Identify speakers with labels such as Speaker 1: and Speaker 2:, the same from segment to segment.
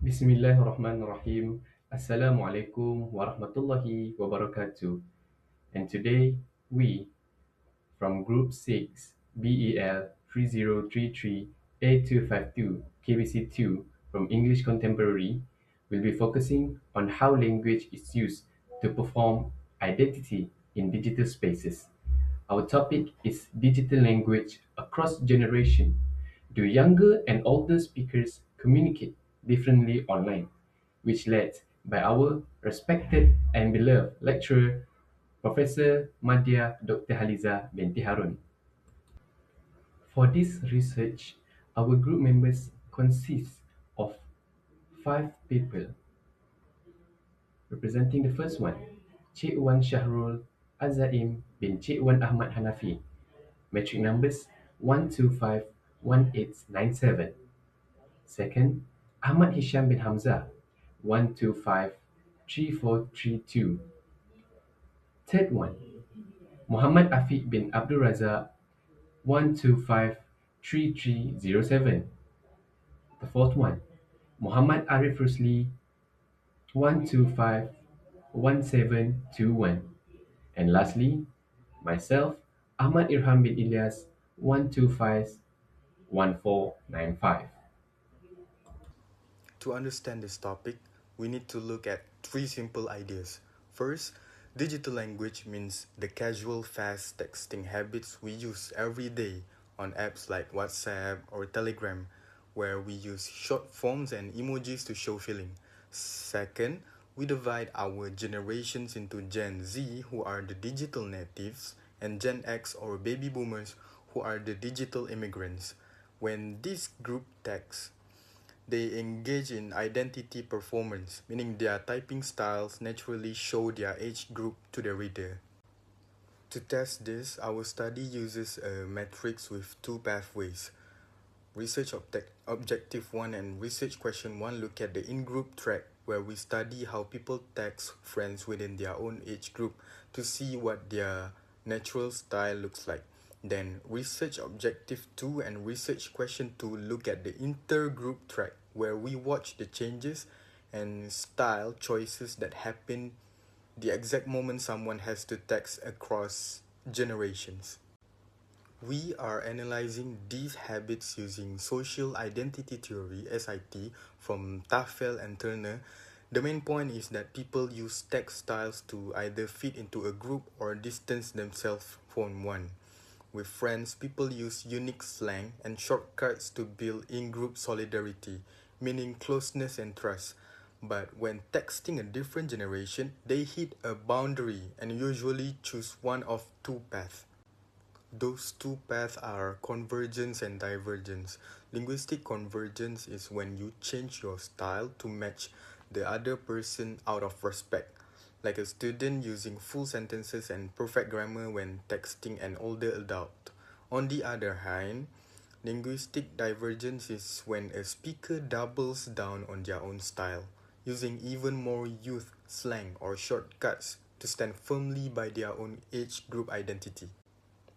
Speaker 1: Bismillahirrahmanirrahim. Assalamualaikum warahmatullahi wabarakatuh. And today we from Group 6 BEL 3033-A252 KBC2 from English Contemporary will be focusing on how language is used to perform identity in digital spaces. Our topic is digital language across generation. Do younger and older speakers communicate differently online? Which led by our respected and beloved lecturer, Professor Madya Dr. Haliza binti Harun. For this research, our group members consist of five people, representing the first one, Cik Wan Shahrul Azaim bin Cik Wan Ahmad Hanafi, metric numbers 1251897. Second, Ahmad Hisham bin Hamzah 1253432. Third one, Muhammad Afiq bin Abdul Razak 1253307. The fourth one, Muhammad Arif Rusli 1251721. And lastly, myself, Ahmad Irham bin Ilyas 1251495.
Speaker 2: To understand this topic, we need to look at three simple ideas. First, digital language means the casual, fast texting habits we use every day on apps like WhatsApp or Telegram, where we use short forms and emojis to show feeling. Second, we divide our generations into Gen Z, who are the digital natives, and Gen X or baby boomers, who are the digital immigrants. When this group texts, they engage in identity performance, meaning their typing styles naturally show their age group to the reader. To test this, our study uses a matrix with two pathways. Research Objective 1 and Research Question 1 look at the in-group track, where we study how people text friends within their own age group to see what their natural style looks like. Then Research Objective 2 and Research Question 2 look at the intergroup track, where we watch the changes and style choices that happen the exact moment someone has to text across generations. We are analyzing these habits using social identity theory (SIT) from Tafel and Turner. The main point is that people use text styles to either fit into a group or distance themselves from one. With friends, people use unique slang and shortcuts to build in-group solidarity, meaning closeness and trust. But when texting a different generation, they hit a boundary and usually choose one of two paths. Those two paths are convergence and divergence. Linguistic convergence is when you change your style to match the other person out of respect, like a student using full sentences and perfect grammar when texting an older adult. On the other hand, linguistic divergence is when a speaker doubles down on their own style, using even more youth slang or shortcuts to stand firmly by their own age group identity.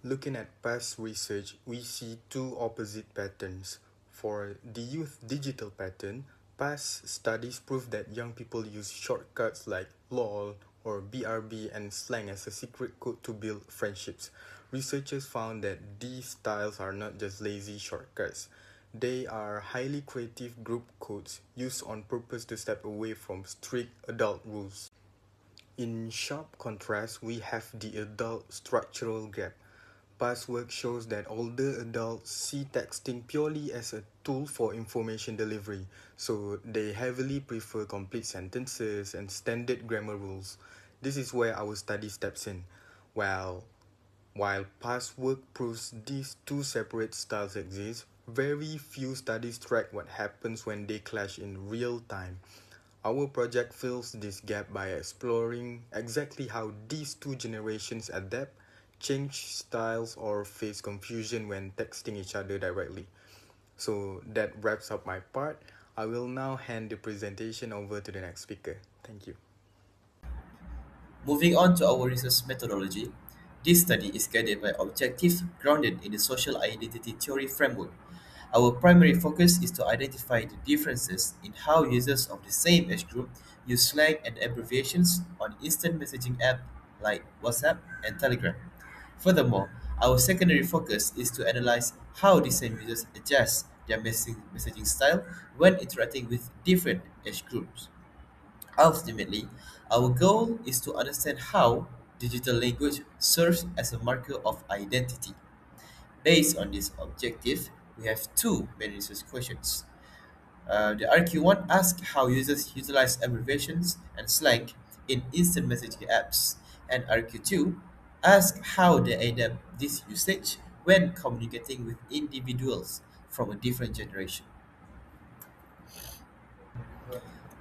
Speaker 2: Looking at past research, we see two opposite patterns. For the youth digital pattern, past studies prove that young people use shortcuts like LOL or BRB and slang as a secret code to build friendships. Researchers found that these styles are not just lazy shortcuts. They are highly creative group codes used on purpose to step away from strict adult rules. In sharp contrast, we have the adult structural gap. Past work shows that older adults see texting purely as a tool for information delivery, so they heavily prefer complete sentences and standard grammar rules. This is where our study steps in. While past work proves these two separate styles exist, very few studies track what happens when they clash in real time. Our project fills this gap by exploring exactly how these two generations adapt, change styles, or face confusion when texting each other directly. So that wraps up my part. I will now hand the presentation over to the next speaker. Thank you.
Speaker 3: Moving on to our research methodology, this study is guided by objectives grounded in the social identity theory framework. Our primary focus is to identify the differences in how users of the same age group use slang and abbreviations on instant messaging apps like WhatsApp and Telegram. Furthermore, our secondary focus is to analyze how the same users adjust their messaging style when interacting with different age groups. Ultimately, our goal is to understand how digital language serves as a marker of identity. Based on this objective, we have two main research questions. The RQ1 asks how users utilize abbreviations and slang in instant messaging apps, and RQ2 asks how they adapt this usage when communicating with individuals from a different generation.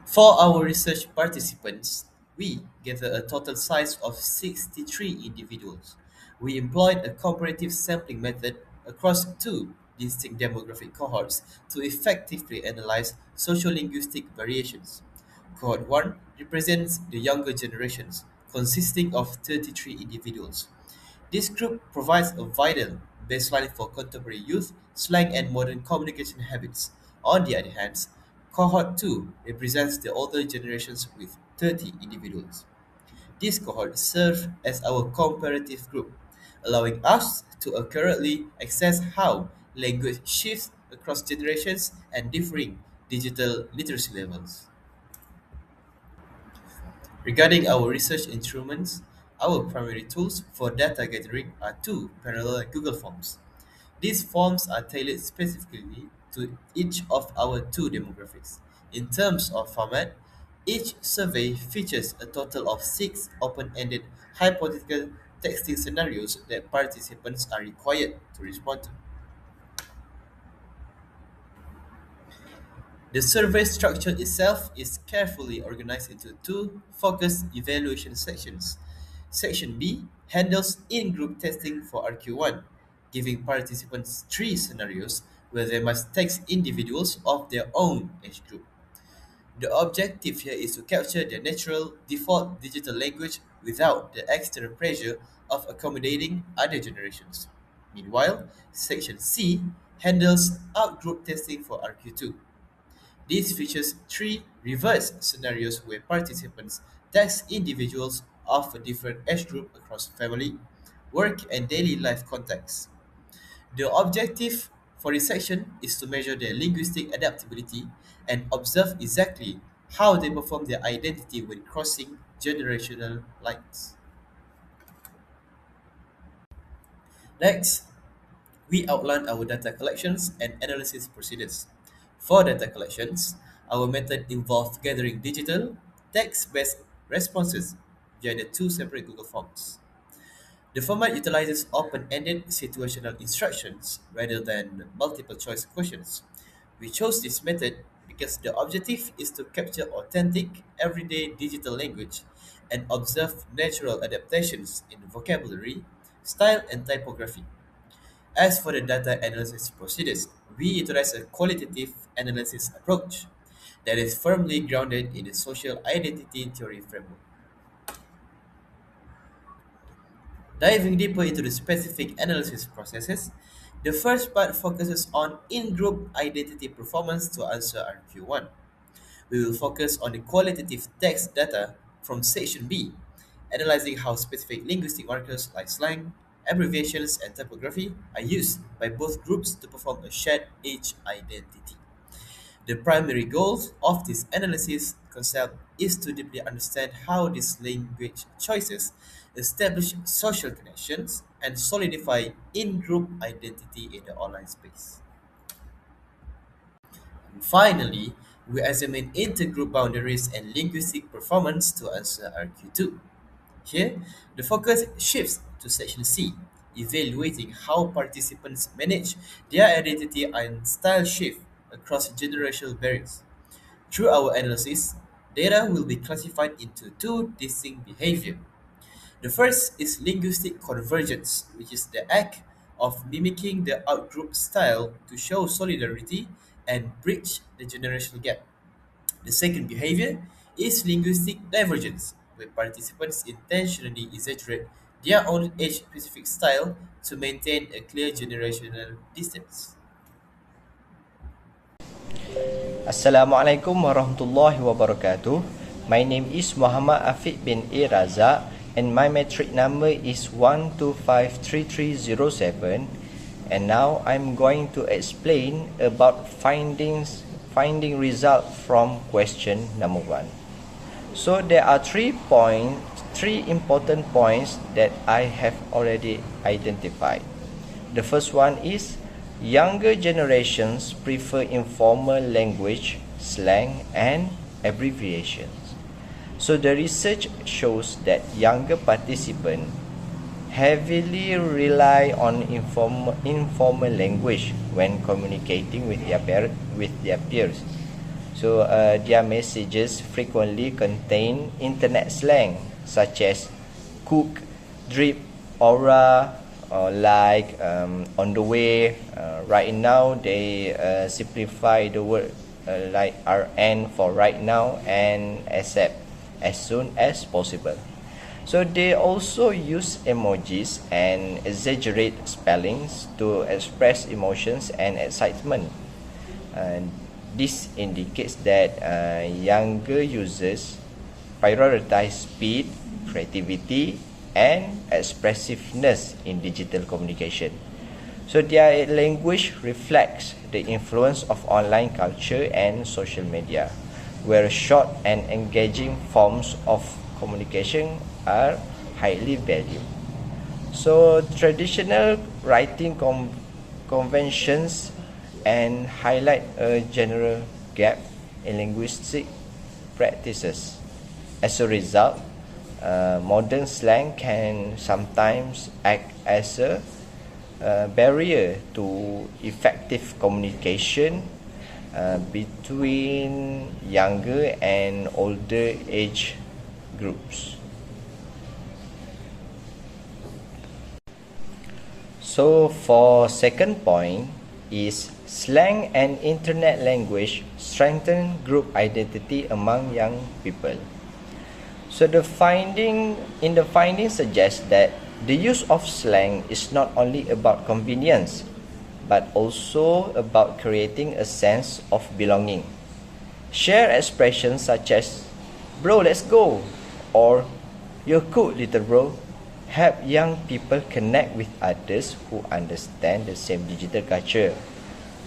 Speaker 3: For our research participants, we gathered a total size of 63 individuals. We employed a comparative sampling method across two distinct demographic cohorts to effectively analyze sociolinguistic variations. Cohort 1 represents the younger generations, consisting of 33 individuals. This group provides a vital baseline for contemporary youth, slang, and modern communication habits. On the other hand, Cohort 2 represents the older generations with 30 individuals. This cohort serves as our comparative group, allowing us to accurately assess how language shifts across generations and differing digital literacy levels. Regarding our research instruments, our primary tools for data gathering are two parallel Google Forms. These forms are tailored specifically to each of our two demographics. In terms of format, each survey features a total of six open ended hypothetical texting scenarios that participants are required to respond to. The survey structure itself is carefully organized into two focused evaluation sections. Section B handles in group testing for RQ1, giving participants three scenarios where they must text individuals of their own age group. The objective here is to capture their natural default digital language without the external pressure of accommodating other generations. Meanwhile, Section C handles outgroup testing for RQ2. This features three reverse scenarios where participants test individuals of a different age group across family, work, and daily life contexts. The objective for this section is to measure their linguistic adaptability and observe exactly how they perform their identity when crossing generational lines. Next, we outline our data collections and analysis procedures. For data collections, our method involved gathering digital, text-based responses via the two separate Google Forms. The format utilizes open-ended situational instructions rather than multiple-choice questions. We chose this method because the objective is to capture authentic, everyday digital language and observe natural adaptations in vocabulary, style, and typography. As for the data analysis procedures, we utilize a qualitative analysis approach that is firmly grounded in the social identity theory framework. Diving deeper into the specific analysis processes, the first part focuses on in group identity performance to answer RQ1. We will focus on the qualitative text data from section B, analyzing how specific linguistic markers like slang, abbreviations, and typography are used by both groups to perform a shared age identity. The primary goal of this analysis concept is to deeply understand how these language choices establish social connections and solidify in-group identity in the online space. Finally, we examine intergroup boundaries and linguistic performance to answer RQ2. Here, the focus shifts to section C, evaluating how participants manage their identity and style shift across generational barriers. Through our analysis, data will be classified into two distinct behaviors. The first is linguistic convergence, which is the act of mimicking the outgroup style to show solidarity and bridge the generational gap. The second behavior is linguistic divergence, where participants intentionally exaggerate their own age specific style to maintain a clear generational distance.
Speaker 4: Assalamualaikum warahmatullahi wabarakatuh. My name is Muhammad Afiq bin A. Razak and my metric number is 1253307, and now I'm going to explain about finding result from question number 1. So there are three important points that I have already identified. The first one is younger generations prefer informal language, slang, and abbreviations. So the research shows that younger participants heavily rely on informal language when communicating with their peers. So their messages frequently contain internet slang such as cook, drip, aura, or like on the way. Right now they simplify the word like RN for right now and accept as soon as possible. So they also use emojis and exaggerate spellings to express emotions and excitement. This indicates that younger users prioritize speed, creativity, and expressiveness in digital communication. So their language reflects the influence of online culture and social media, where short and engaging forms of communication are highly valued. So traditional writing conventions and highlight a general gap in linguistic practices. As a result, modern slang can sometimes act as a barrier to effective communication between younger and older age groups. So for second point is slang and internet language strengthen group identity among young people. So the finding suggests that the use of slang is not only about convenience, but also about creating a sense of belonging. Share expressions such as "bro, let's go" or "you're cool, little bro" help young people connect with others who understand the same digital culture.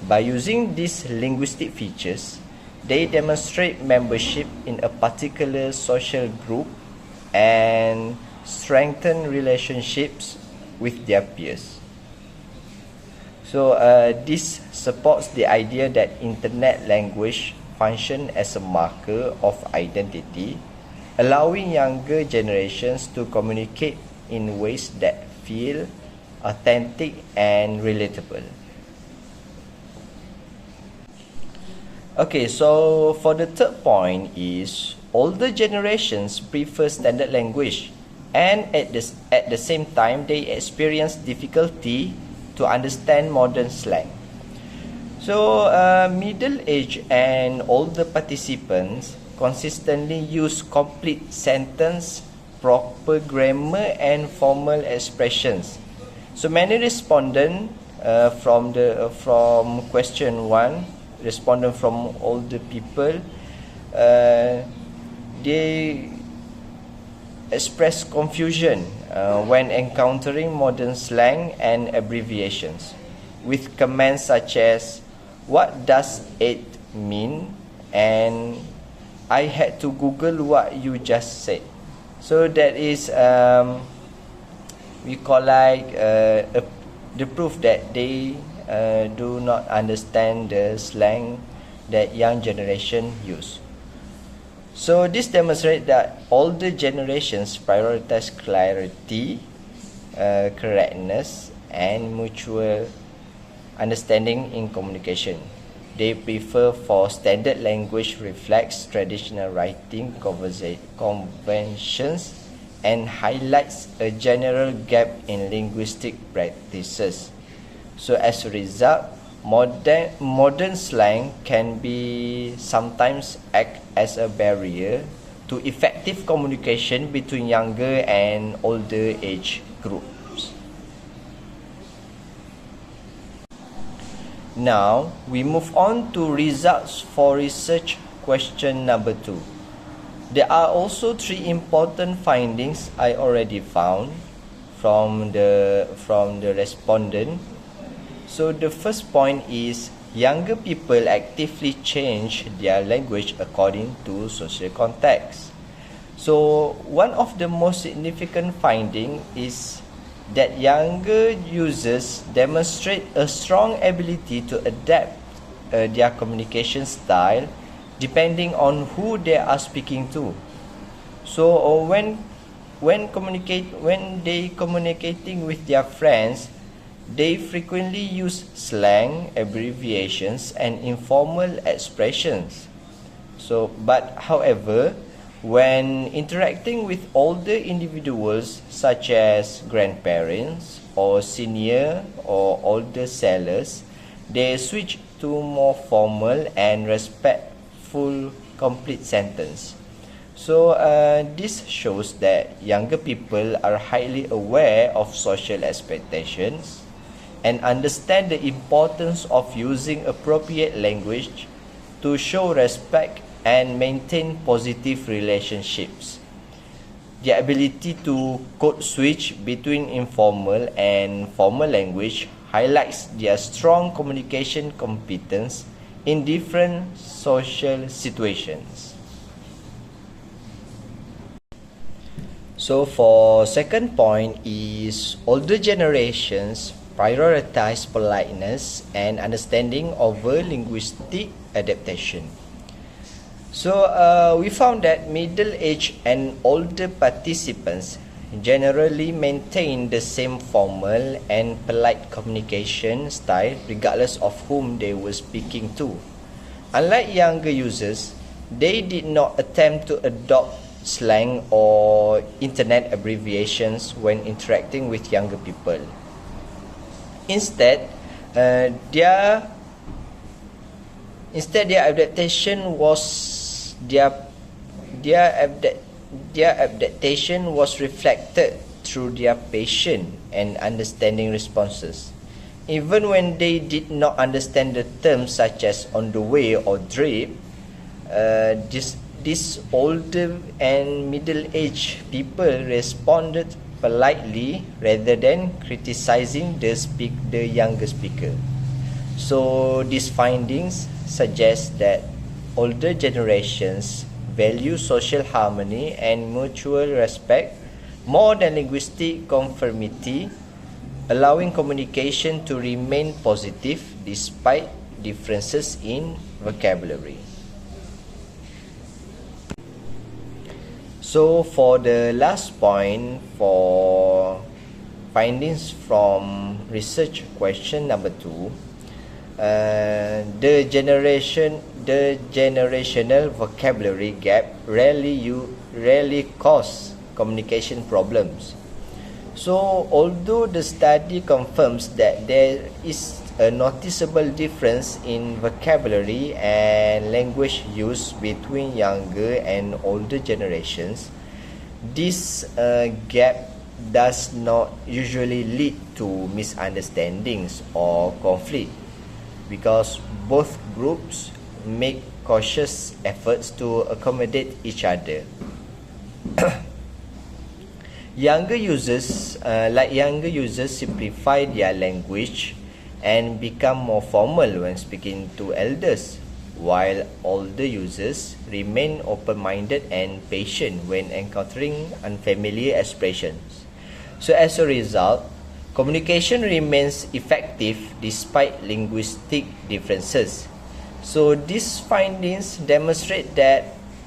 Speaker 4: By using these linguistic features, they demonstrate membership in a particular social group and strengthen relationships with their peers. So this supports the idea that internet language function as a marker of identity, allowing younger generations to communicate in ways that feel authentic and relatable. Okay, so for the third point is older generations prefer standard language, and at the same time they experience difficulty to understand modern slang. So middle-aged and older participants consistently use complete sentence, proper grammar, and formal expressions. So many respondents from question 1, respondent from older people, they express confusion when encountering modern slang and abbreviations, with comments such as "what does it mean?" and "I had to Google what you just said." So that is we call like the proof that they do not understand the slang that young generation use. So this demonstrates that older generations prioritize clarity, correctness, and mutual understanding in communication. They prefer for standard language reflects traditional writing conventions and highlights a general gap in linguistic practices. So as a result, modern slang can be sometimes act as a barrier to effective communication between younger and older age groups. Now, we move on to results for research question number 2. There are also 3 important findings I already found from the respondent. So the first point is younger people actively change their language according to social context. So one of the most significant findings is that younger users demonstrate a strong ability to adapt their communication style depending on who they are speaking to. So when they communicating with their friends, they frequently use slang, abbreviations, and informal expressions. But however, when interacting with older individuals such as grandparents or senior or older sellers, they switch to more formal and respectful complete sentence. So this shows that younger people are highly aware of social expectations and understand the importance of using appropriate language to show respect and maintain positive relationships. The ability to code switch between informal and formal language highlights their strong communication competence in different social situations. So for second point is older generations prioritize politeness and understanding over linguistic adaptation. So we found that middle-aged and older participants generally maintain the same formal and polite communication style regardless of whom they were speaking to. Unlike younger users, they did not attempt to adopt slang or internet abbreviations when interacting with younger people. Instead, their adaptation was reflected through their patient and understanding responses. Even when they did not understand the terms such as on the way or drip, these older and middle-aged people responded politely rather than criticizing the younger speaker. So these findings suggest that older generations value social harmony and mutual respect more than linguistic conformity, allowing communication to remain positive despite differences in vocabulary. So for the last point, for findings from research question number 2, the generational vocabulary gap rarely cause communication problems. So although the study confirms that there is a noticeable difference in vocabulary and language use between younger and older generations, this gap does not usually lead to misunderstandings or conflict because both groups make cautious efforts to accommodate each other. Younger users simplify their language and become more formal when speaking to elders, while older users remain open-minded and patient when encountering unfamiliar expressions. So as a result, communication remains effective despite linguistic differences. So these findings demonstrate that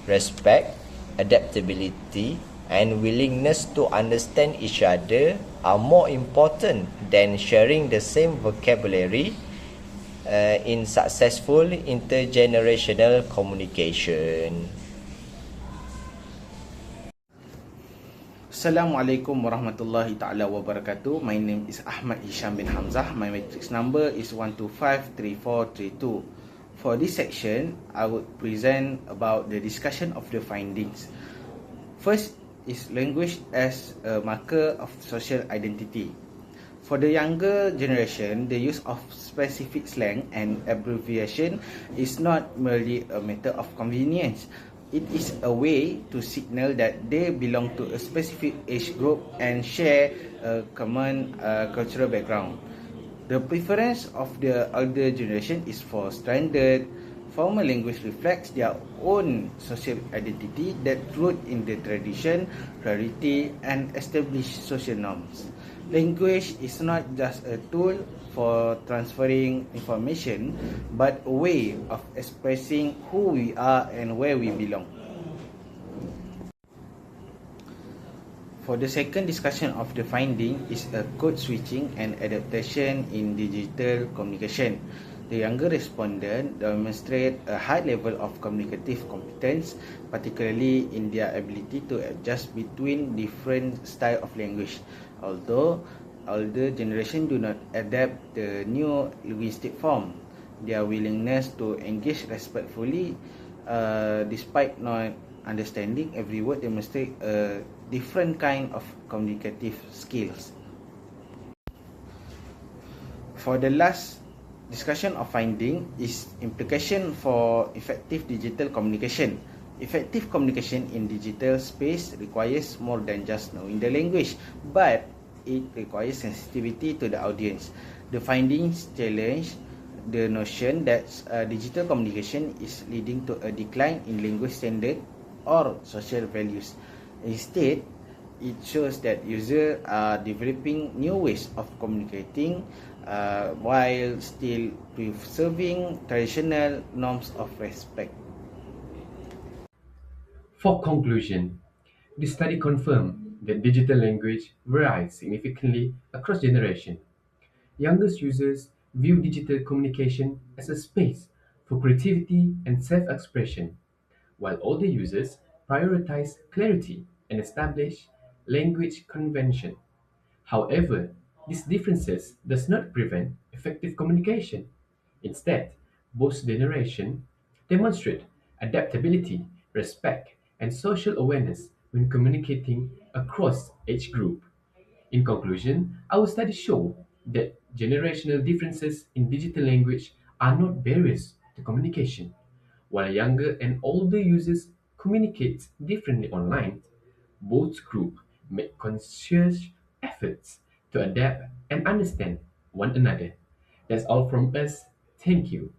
Speaker 4: respect, adaptability, and willingness to understand each other are more important than sharing the same vocabulary in successful intergenerational communication.
Speaker 5: Assalamualaikum warahmatullahi ta'ala wabarakatuh. My name is Ahmad Hisham bin Hamzah. My matrix number is 1253432. For this section, I would present about the discussion of the findings. First is language as a marker of social identity. For the younger generation, the use of specific slang and abbreviation is not merely a matter of convenience. It is a way to signal that they belong to a specific age group and share a common cultural background. The preference of the older generation is for standard. Formal language reflects their own social identity that root in the tradition, rarity, and established social norms. Language is not just a tool for transferring information, but a way of expressing who we are and where we belong. For the second discussion of the finding is a code switching and adaptation in digital communication. The younger respondent demonstrate a high level of communicative competence, particularly in their ability to adjust between different style of language. Although older generation do not adapt the new linguistic form, their willingness to engage respectfully, despite not understanding every word, demonstrate a different kind of communicative skills. For the last discussion of finding is implication for effective digital communication. Effective communication in digital space requires more than just knowing the language, but it requires sensitivity to the audience. The findings challenge the notion that digital communication is leading to a decline in language standard or social values. Instead, it shows that users are developing new ways of communicating while still preserving traditional norms of respect.
Speaker 1: For conclusion, the study confirmed that digital language varies significantly across generations. Youngest users view digital communication as a space for creativity and self-expression, while older users prioritize clarity and establish language convention. However, these differences does not prevent effective communication. Instead, both generations demonstrate adaptability, respect, and social awareness when communicating across age group. In conclusion, our studies show that generational differences in digital language are not barriers to communication. While younger and older users communicate differently online, both groups make conscious efforts to adapt and understand one another. That's all from us. Thank you.